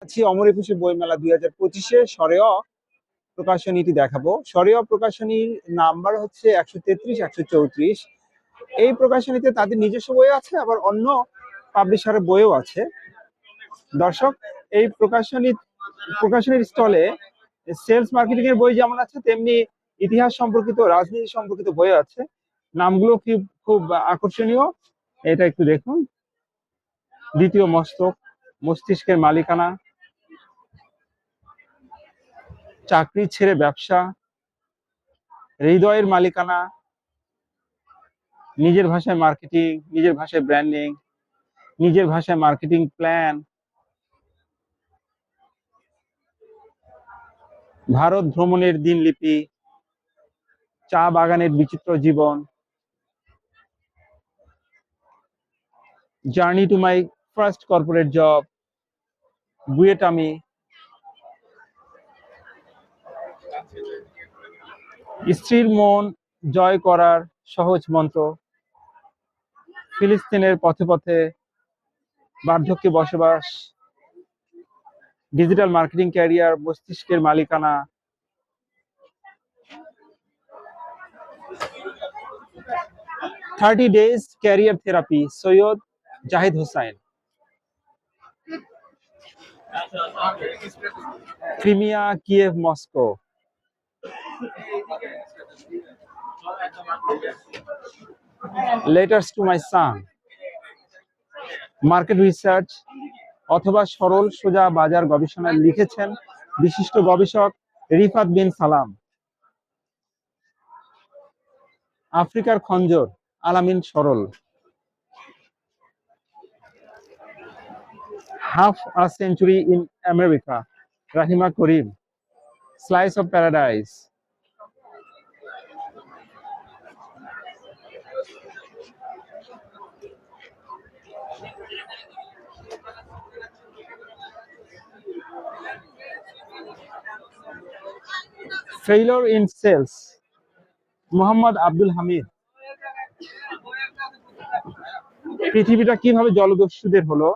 আছি অমর একুশে বইমেলা 2025-এ সরেয় প্রকাশনীটি দেখাবো। সরেয় প্রকাশনীর নাম্বার হচ্ছে 133, 134। এই প্রকাশনীতে তাদের নিজস্ব বই আছে, আবার অন্য পাবলিশারের বইও আছে। দর্শক, এই প্রকাশনীর স্টলে সেলস মার্কেটিং এর বই যেমন আছে, তেমনি ইতিহাস সম্পর্কিত, রাজনীতি সম্পর্কিত বই আছে। নামগুলো খুব আকর্ষণীয়। এটা একটু দেখুন। দ্বিতীয় মস্তক, মস্তিষ্কের মালিকানা, চাকরি ছেড়ে ব্যবসা, হৃদয়ের মালিকানা, নিজের ভাষায় মার্কেটিং, নিজের ভাষায় ব্র্যান্ডিং, নিজের ভাষায় মার্কেটিং প্ল্যান, ভারত ভ্রমণের দিনলিপি, চা বাগানের বিচিত্র জীবন, journey to my first corporate job, বুয়েটামি, স্ত্রীর মন জয় করার সহজ মন্ত্র, ফিলিস্তিনের পথে পথে, বার্ধক্যে বসবাস, ডিজিটাল মার্কেটিং ক্যারিয়ার, মস্তিষ্কের মালিকানা, 30 days career therapy, Syed Zahid Hossain, Crimea, Kyiv, Moscow, letters to my son, market research অথবা সরল সোজা বাজার গবেষণায় লিখেছেন বিশিষ্ট গবেষক রিফাত বিন সালাম। আফ্রিকার খঞ্জর, Alamin Saral, half a century in America, Rahima Karim, slice of paradise, failure in sales, Mohammad Abdul Hamid, পৃথিবীটা কিভাবে জলদস্যুদের হলো,